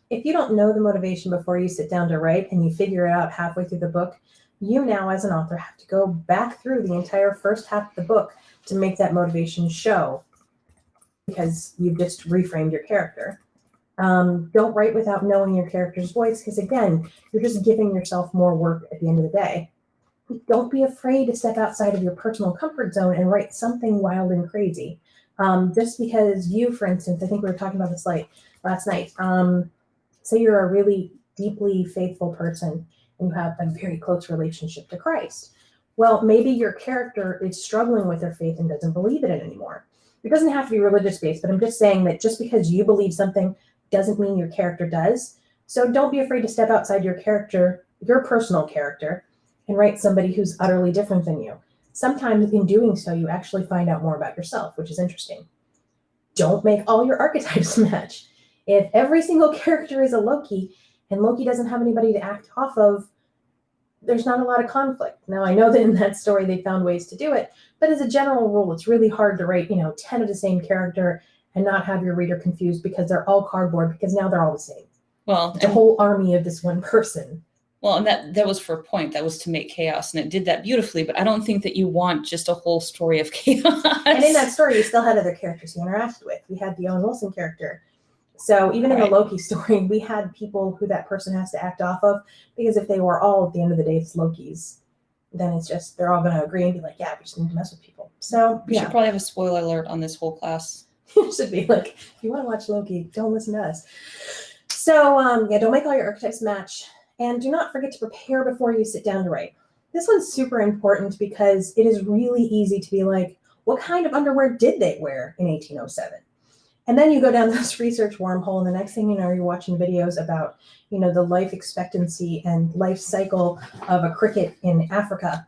If you don't know the motivation before you sit down to write and you figure it out halfway through the book, you now as an author have to go back through the entire first half of the book to make that motivation show because you've just reframed your character. Don't write without knowing your character's voice because, again, you're just giving yourself more work at the end of the day. Don't be afraid to step outside of your personal comfort zone and write something wild and crazy. Just because you, for instance, I think we were talking about this last night, say you're a really deeply faithful person and you have a very close relationship to Christ. Well, maybe your character is struggling with their faith and doesn't believe in it anymore. It doesn't have to be religious based, but I'm just saying that just because you believe something doesn't mean your character does. So don't be afraid to step outside your character, your personal character, and write somebody who's utterly different than you. Sometimes in doing so, you actually find out more about yourself, which is interesting. Don't make all your archetypes match. If every single character is a Loki and Loki doesn't have anybody to act off of, there's not a lot of conflict. Now, I know that in that story they found ways to do it, but as a general rule, it's really hard to write, 10 of the same character and not have your reader confused because they're all cardboard because now they're all the same. Well, the whole army of this one person. Well, and that was for a point. That was to make chaos, and it did that beautifully. But I don't think that you want just a whole story of chaos. And in that story, you still had other characters you interacted with. We had the Owen Wilson character. So even in the Loki story, we had people who that person has to act off of, because if they were all, at the end of the day, it's Loki's, then it's just, they're all going to agree and be like, yeah, we just need to mess with people. So We should probably have a spoiler alert on this whole class. It should be like, if you want to watch Loki, don't listen to us. So don't make all your archetypes match. And do not forget to prepare before you sit down to write. This one's super important because it is really easy to be like, what kind of underwear did they wear in 1807? And then you go down this research wormhole, and the next thing you know, you're watching videos about, the life expectancy and life cycle of a cricket in Africa,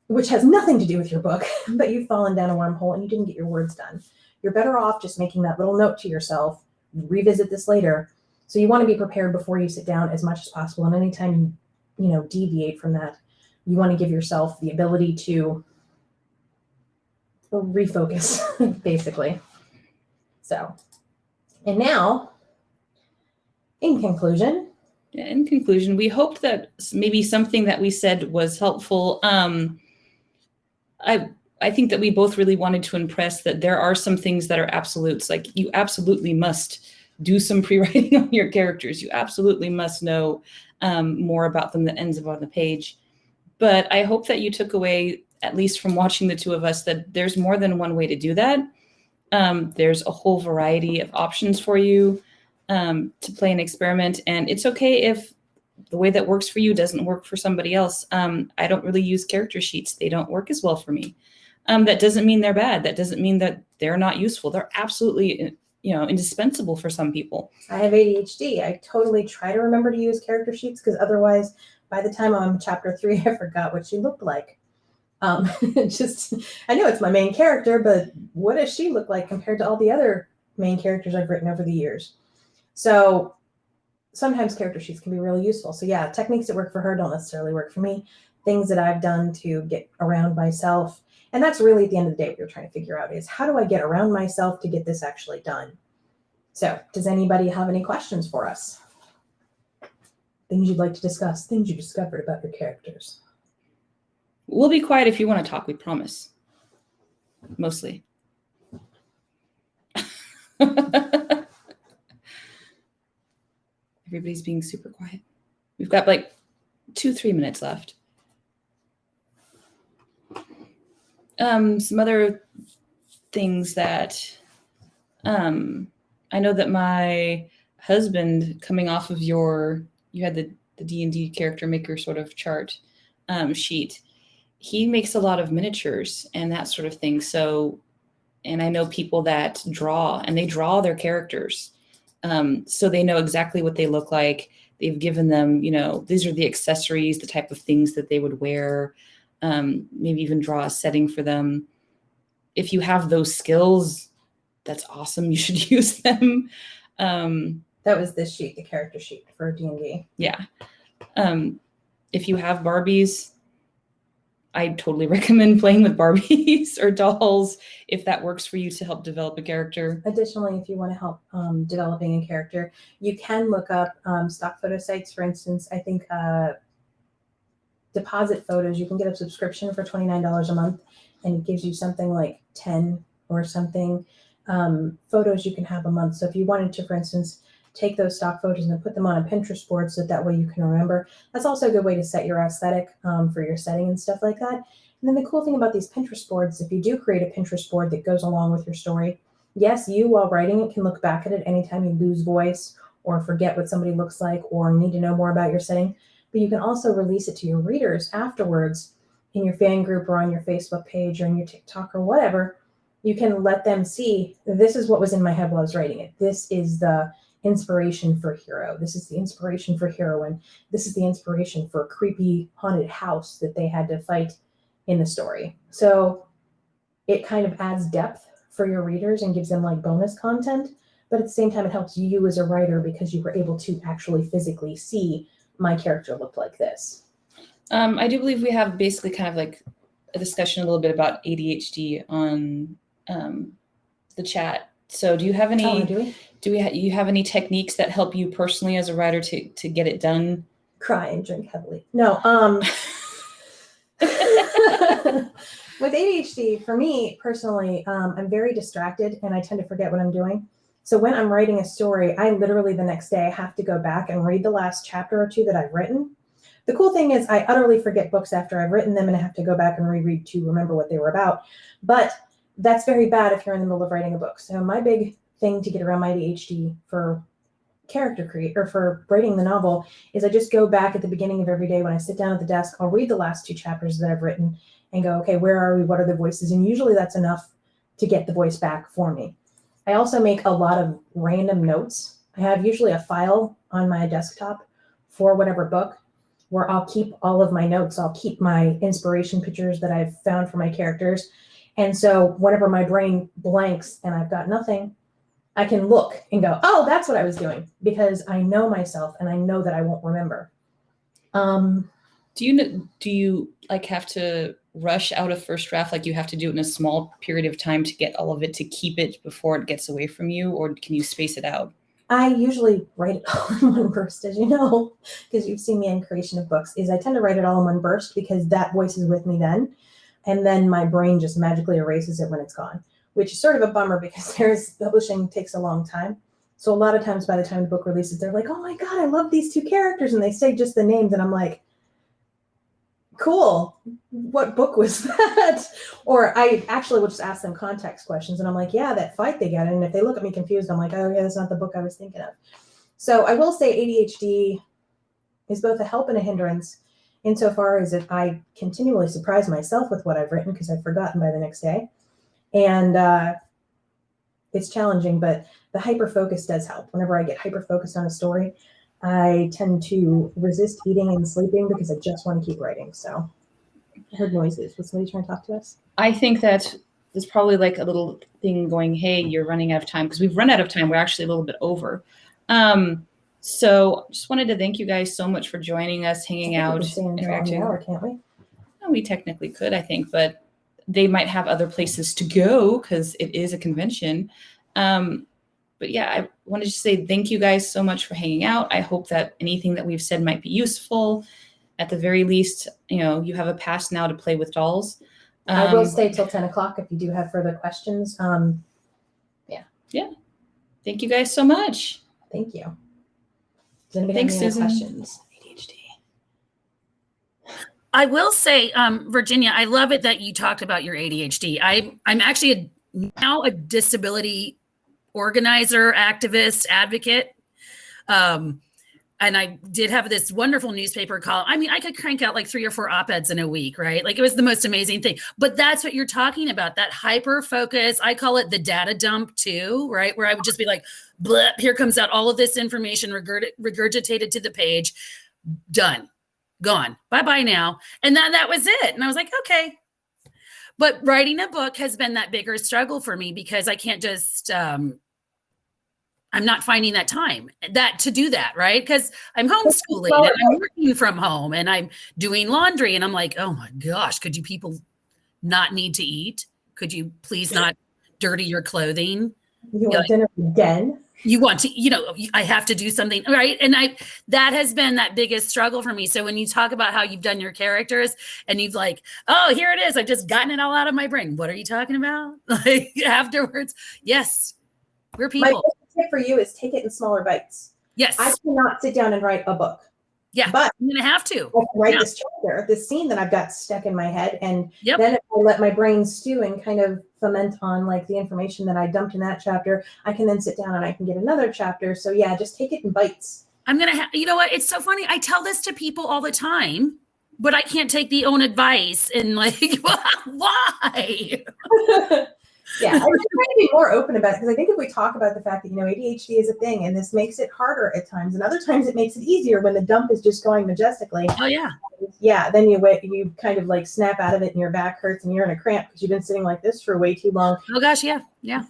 which has nothing to do with your book, but you've fallen down a wormhole and you didn't get your words done. You're better off just making that little note to yourself, revisit this later. So you want to be prepared before you sit down as much as possible. And anytime you deviate from that, you want to give yourself the ability to refocus, basically. So, and now, in conclusion. Yeah, in conclusion, we hoped that maybe something that we said was helpful. I think that we both really wanted to impress that there are some things that are absolutes. Like, you absolutely must do some pre-writing on your characters. You absolutely must know more about them that ends up on the page. But I hope that you took away, at least from watching the two of us, that there's more than one way to do that. There's a whole variety of options for you to play an experiment. And it's okay if the way that works for you doesn't work for somebody else. I don't really use character sheets. They don't work as well for me. That doesn't mean they're bad. That doesn't mean that they're not useful. They're absolutely indispensable for some people. I have ADHD. I totally try to remember to use character sheets, because otherwise, by the time I'm chapter 3, I forgot what she looked like. I know it's my main character, but what does she look like compared to all the other main characters I've written over the years? So sometimes character sheets can be really useful. So yeah, techniques that work for her don't necessarily work for me. Things that I've done to get around myself. And that's really, at the end of the day, what you're trying to figure out is, how do I get around myself to get this actually done? So does anybody have any questions for us? Things you'd like to discuss, things you discovered about your characters. We'll be quiet if you want to talk, we promise. Mostly. Everybody's being super quiet. We've got like 2-3 minutes left. Some other things that I know that my husband, coming off of you had the D&D character maker sort of chart sheet. He makes a lot of miniatures and that sort of thing. So, and I know people that draw, and they draw their characters. So they know exactly what they look like. They've given them, these are the accessories, the type of things that they would wear, maybe even draw a setting for them. If you have those skills, that's awesome. You should use them. That was this sheet, the character sheet for D&D. Yeah. If you have Barbies, I totally recommend playing with Barbies or dolls if that works for you to help develop a character. Additionally, if you want to help developing a character, you can look up stock photo sites. For instance, I think Deposit Photos, you can get a subscription for $29 a month, and it gives you something like 10 or something photos you can have a month. So if you wanted to, for instance, take those stock photos and put them on a Pinterest board so that way you can remember. That's also a good way to set your aesthetic for your setting and stuff like that. And then the cool thing about these Pinterest boards, if you do create a Pinterest board that goes along with your story, yes, you, while writing it, can look back at it anytime you lose voice or forget what somebody looks like or need to know more about your setting. But you can also release it to your readers afterwards in your fan group or on your Facebook page or in your TikTok or whatever. You can let them see, this is what was in my head while I was writing it. This is the inspiration for hero. This is the inspiration for heroine. This is the inspiration for a creepy haunted house that they had to fight in the story. So it kind of adds depth for your readers and gives them like bonus content. But at the same time, it helps you as a writer because you were able to actually physically see my character looked like this. I do believe we have basically kind of like a discussion a little bit about ADHD on the chat. So do you have any, you have any techniques that help you personally as a writer to get it done cry and drink heavily. No, with ADHD, for me personally, I'm very distracted and I tend to forget what I'm doing. So when I'm writing a story, I literally the next day have to go back and read the last chapter or two that I've written. The cool thing is I utterly forget books after I've written them and I have to go back and reread to remember what they were about. But that's very bad if you're in the middle of writing a book. So my big thing to get around my ADHD for for writing the novel is I just go back at the beginning of every day when I sit down at the desk. I'll read the last 2 chapters that I've written and go, okay, where are we? What are the voices? And usually that's enough to get the voice back for me. I also make a lot of random notes. I have usually a file on my desktop for whatever book where I'll keep all of my notes. I'll keep my inspiration pictures that I've found for my characters. And so whenever my brain blanks and I've got nothing, I can look and go, oh, that's what I was doing, because I know myself and I know that I won't remember. Do you like have to rush out a first draft? Like you have to do it in a small period of time to get all of it to keep it before it gets away from you, or can you space it out? I usually write it all in one burst, as you know, because you've seen me in creation of books, is I tend to write it all in one burst because that voice is with me then. And then my brain just magically erases it when it's gone, which is sort of a bummer because publishing takes a long time. So a lot of times by the time the book releases, they're like, oh my God, I love these 2 characters. And they say just the names. And I'm like, cool. What book was that? Or I actually will just ask them context questions. And I'm like, yeah, that fight they got in. And if they look at me confused, I'm like, oh yeah, that's not the book I was thinking of. So I will say ADHD is both a help and a hindrance insofar as if I continually surprise myself with what I've written because I've forgotten by the next day. And it's challenging, but the hyper-focus does help. Whenever I get hyper-focused on a story, I tend to resist eating and sleeping because I just want to keep writing. So I heard noises. Was somebody trying to talk to us? I think that there's probably like a little thing going, hey, you're running out of time, because we've run out of time. We're actually a little bit over. So just wanted to thank you guys so much for joining us, hanging out, interacting. Hour, can't we? No, we technically could, I think, but they might have other places to go because it is a convention. But yeah, I wanted to say thank you guys so much for hanging out. I hope that anything that we've said might be useful. At the very least, you know, you have a pass now to play with dolls. I will stay till 10 o'clock if you do have further questions. Yeah. Thank you guys so much. Thank you. Does anybody Thanks, have any other Susan. questions? ADHD. I will say, Virginia, I love it that you talked about your ADHD. I'm actually now a disability organizer, activist, advocate. And I did have this wonderful newspaper call. I mean, I could crank out like 3 or 4 op-eds in a week, right? Like it was the most amazing thing. But that's what you're talking about, that hyper focus. I call it the data dump too, right? Where I would just be like, bleh, here comes out all of this information regurgitated to the page, done, gone, bye-bye now. And then that was it. And I was like, okay. But writing a book has been that bigger struggle for me because I can't just, I'm not finding that time to do that, right? Because I'm homeschooling and I'm working from home and I'm doing laundry and I'm like, oh my gosh, could you people not need to eat? Could you please not dirty your clothing? You want dinner again? You want to, I have to do something, right? And that has been that biggest struggle for me. So when you talk about how you've done your characters and you've like, oh, here it is. I've just gotten it all out of my brain. What are you talking about? Like afterwards, yes, we're people. My tip for you is take it in smaller bites. Yes. I cannot sit down and write a book. Yeah, but I'm going to have to. I can write this chapter, this scene that I've got stuck in my head. And Yep. then if I let my brain stew and kind of foment on like the information that I dumped in that chapter, I can then sit down and I can get another chapter. So yeah, just take it in bites. I'm going to you know what? It's so funny. I tell this to people all the time, but I can't take the own advice and like, why? Yeah, I'm trying to be more open about it because I think if we talk about the fact that, ADHD is a thing and this makes it harder at times and other times it makes it easier when the dump is just going majestically. Oh, yeah. Yeah, then you kind of like snap out of it and your back hurts and you're in a cramp because you've been sitting like this for way too long. Oh, gosh, yeah. Yeah.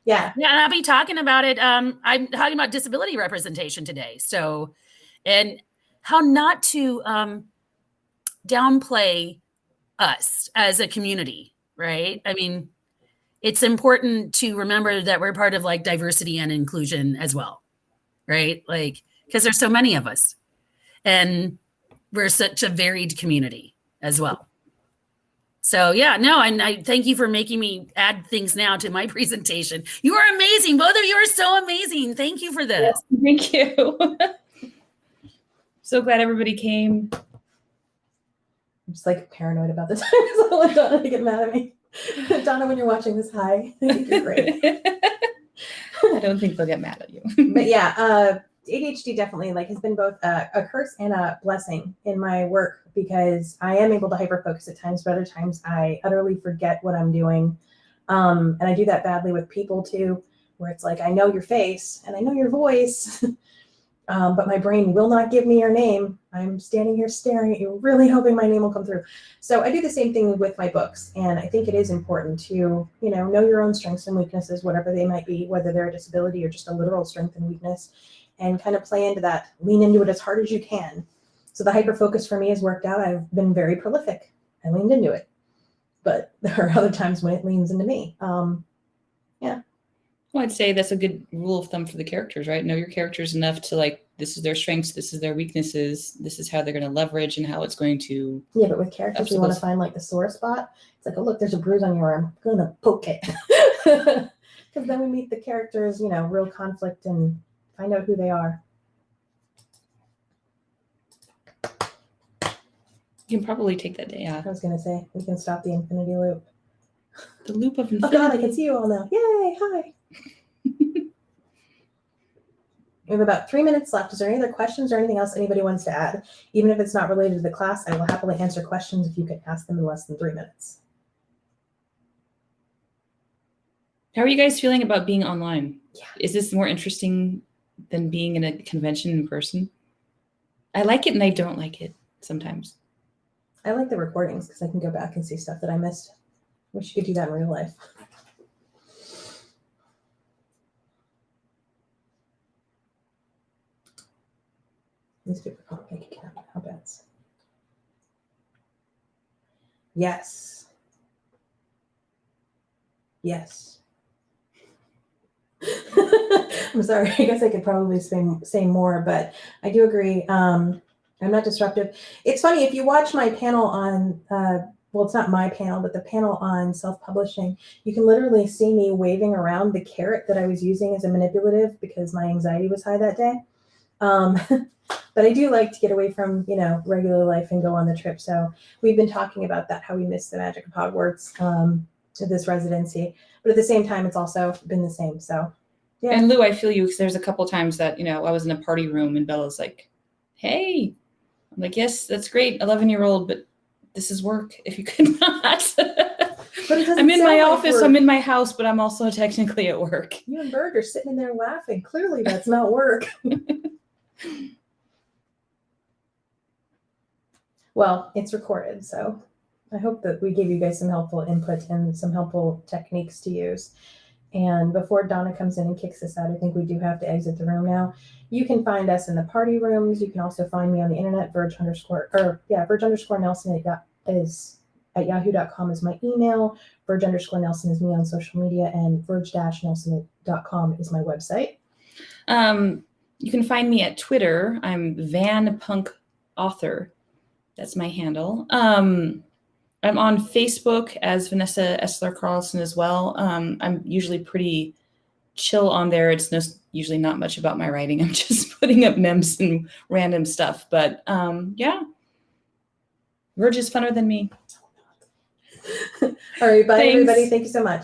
Yeah. Yeah, and I'll be talking about it. I'm talking about disability representation today. So, and how not to downplay us as a community, right? I mean, it's important to remember that we're part of like diversity and inclusion as well, right? Like, because there's so many of us. And we're such a varied community as well. So yeah, no, and I thank you for making me add things now to my presentation. You are amazing. Both of you are so amazing. Thank you for this. Thank you. So glad everybody came. I'm just like paranoid about the time. So I don't want Donna to get mad at me. Donna, when you're watching this, hi. I think you're great. I don't think they'll get mad at you. But yeah, ADHD definitely like has been both a curse and a blessing in my work, because I am able to hyper-focus at times, but other times I utterly forget what I'm doing. And I do that badly with people too, where it's like, I know your face and I know your voice, but my brain will not give me your name. I'm standing here staring at you, really hoping my name will come through. So I do the same thing with my books. And I think it is important to, you know your own strengths and weaknesses, whatever they might be, whether they're a disability or just a literal strength and weakness, and kind of play into that, lean into it as hard as you can. So the hyper focus for me has worked out. I've been very prolific. I leaned into it, but there are other times when it leans into me. Yeah. Well, I'd say that's a good rule of thumb for the characters, right? Know your characters enough to like, this is their strengths, this is their weaknesses, this is how they're going to leverage and how it's going to. Yeah, but with characters, we want to find like the sore spot. It's like, oh, look, there's a bruise on your arm. I'm going to poke it. Because then we meet the characters, real conflict and find out who they are. You can probably take that day off. I was going to say, we can stop the infinity loop. The loop of infinity. Oh God, I can see you all now. Yay, hi. We have about 3 minutes left. Is there any other questions or anything else anybody wants to add? Even if it's not related to the class, I will happily answer questions if you can ask them in less than 3 minutes. How are you guys feeling about being online? Yeah. Is this more interesting than being in a convention in person? I like it and I don't like it sometimes. I like the recordings because I can go back and see stuff that I missed. Wish you could do that in real life. Newspaper comic account. How bad? Yes. Yes. I'm sorry. I guess I could probably say more, but I do agree. I'm not disruptive. It's funny, if you watch my panel on, well, it's not my panel, but the panel on self-publishing, you can literally see me waving around the carrot that I was using as a manipulative because my anxiety was high that day. But I do like to get away from, regular life and go on the trip. So we've been talking about that, how we miss the magic of Hogwarts to this residency. But at the same time, it's also been the same. So, yeah. And Lou, I feel you because there's a couple times that, I was in a party room and Bella's like, hey. I'm like, yes, that's great, 11-year-old, but this is work if you could not. But I'm in my office, work. I'm in my house, but I'm also technically at work. You and Bird are sitting in there laughing. Clearly that's not work. Well, it's recorded, so I hope that we gave you guys some helpful input and some helpful techniques to use. And before Donna comes in and kicks us out, I think we do have to exit the room now. You can find us in the party rooms. You can also find me on the internet, Verge_Nelson is at yahoo.com is my email. Verge_Nelson is me on social media, and Verge-Nelson.com is my website. You can find me at Twitter. I'm Van Punk Author. That's my handle. I'm on Facebook as Vanessa Essler Carlson as well. I'm usually pretty chill on there. It's usually not much about my writing. I'm just putting up memes and random stuff. But yeah, Verge is funner than me. All right, bye everybody. Thank you so much.